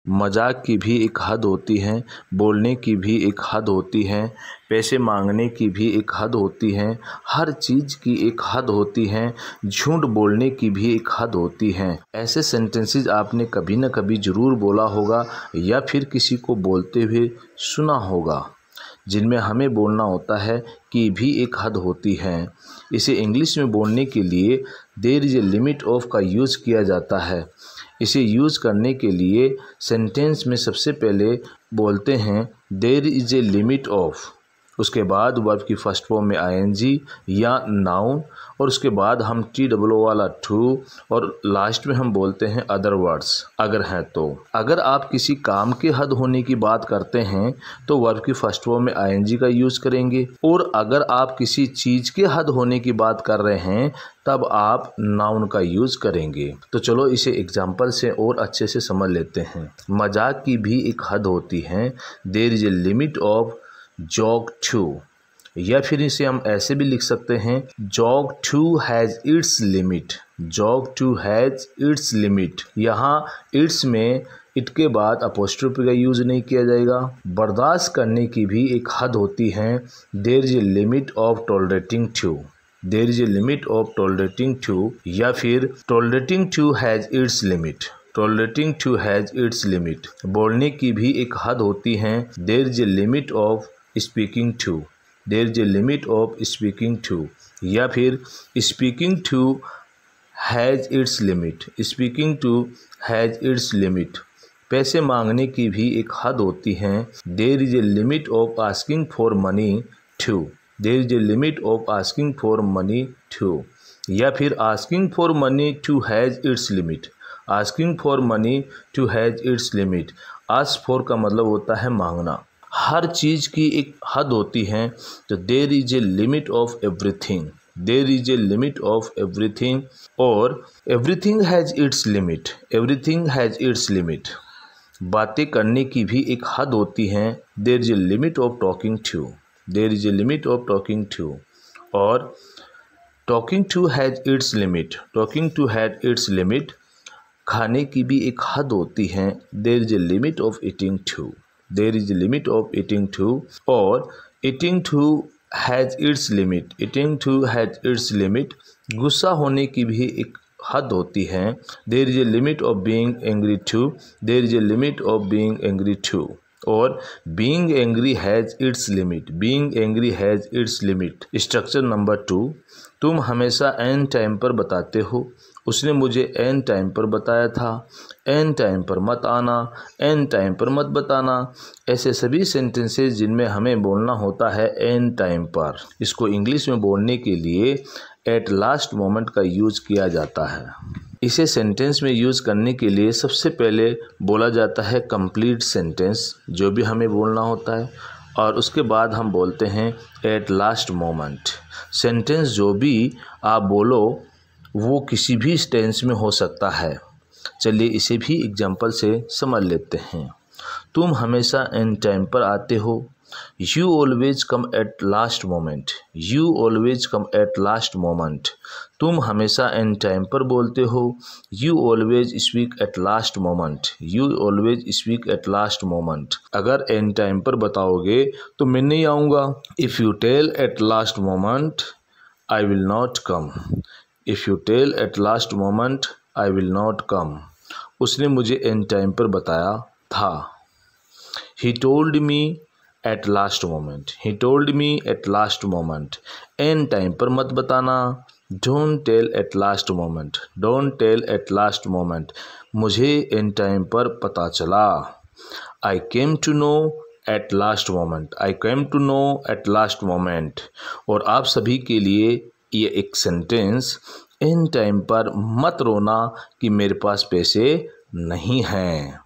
मजाक की भी एक हद होती है, बोलने की भी एक हद होती है, पैसे मांगने की भी एक हद होती है, हर चीज़ की एक हद होती है, झूठ बोलने की भी एक हद होती है। ऐसे सेंटेंसेस आपने कभी न कभी ज़रूर बोला होगा या फिर किसी को बोलते हुए सुना होगा, जिनमें हमें बोलना होता है कि भी एक हद होती है। इसे इंग्लिश में बोलने के लिए there is a limit of का यूज़ किया जाता है। इसे यूज़ करने के लिए सेंटेंस में सबसे पहले बोलते हैं there is a limit of, उसके बाद वर्ब की फर्स्ट फॉर्म में आईएनजी या नाउन, और उसके बाद हम TOO वाला टू, और लास्ट में हम बोलते हैं अदर वर्ड्स अगर हैं तो। अगर आप किसी काम के हद होने की बात करते हैं तो वर्ब की फर्स्ट फॉर्म में आईएनजी का यूज़ करेंगे, और अगर आप किसी चीज़ के हद होने की बात कर रहे हैं तब आप नाउन का यूज़ करेंगे। तो चलो इसे एग्जाम्पल से और अच्छे से समझ लेते हैं। मजाक की भी एक हद होती है, there is a limit of joke too, या फिर इसे हम ऐसे भी लिख सकते हैं joke too has its limit. Joke too has its limit, यहाँ इट्स में इट के बाद अपोस्ट्रोफी का यूज़ नहीं किया जाएगा। बर्दाश्त करने की भी एक हद होती है, there is a limit of tolerating too. There is a limit of tolerating too, या फिर tolerating too has its limit. Tolerating too has its limit. बोलने की भी एक हद होती है, there is a limit of speaking too. There is a limit of speaking too, या फिर speaking too has its limit. Speaking too has its limit. पैसे मांगने की भी एक हद होती है, there is a limit of asking for money too. There is a limit of asking for money too, या फिर asking for money too has its limit. Asking for money too has its limit. Ask for का मतलब होता है मांगना। हर चीज़ की एक हद होती है, तो there is a limit of everything. There is a limit of everything, और everything has its limit. Everything has its limit. बातें करने की भी एक हद होती है, there is a limit of talking too. There is a limit of talking too, और talking too has its limit. Talking too has its limit. खाने की भी एक हद होती है, there is a limit of eating too. There is a limit of eating too, और eating too has its limit. Eating too has its limit. गुस्सा होने की भी एक हद होती है, there is a limit of being angry too. There is a limit of being angry too, और being angry has its limit. Being angry has its limit. Structure number 2, तुम हमेशा एन टाइम पर बताते हो। उसने मुझे एन टाइम पर बताया था। एन टाइम पर मत आना, एन टाइम पर मत बताना। ऐसे सभी सेंटेंसेस जिनमें हमें बोलना होता है एन टाइम पर, इसको इंग्लिश में बोलने के लिए एट लास्ट मोमेंट का यूज़ किया जाता है। इसे सेंटेंस में यूज़ करने के लिए सबसे पहले बोला जाता है कंप्लीट सेंटेंस, जो भी हमें बोलना होता है, और उसके बाद हम बोलते हैं एट लास्ट मोमेंट। सेंटेंस जो भी आप बोलो वो किसी भी टेंस में हो सकता है। चलिए इसे भी एग्जाम्पल से समझ लेते हैं। तुम हमेशा एन टाइम पर आते हो। You always come at last moment. You always come at last moment. तुम हमेशा एन टाइम पर बोलते हो। You always speak at last moment. You always speak at last moment. अगर एन टाइम पर बताओगे तो मैं नहीं आऊँगा। If you tell at last moment I will not come. If you tell at last moment I will not come. उसने मुझे एन टाइम पर बताया था। He told me at last moment. He told me at last moment. एन time पर मत बताना। Don't tell at last moment. Don't tell at last moment. मुझे एन टाइम पर पता चला। I came to know at last moment. I came to know at last moment. और आप सभी के लिए ये एक सेंटेंस, एन टाइम पर मत रोना कि मेरे पास पैसे नहीं हैं।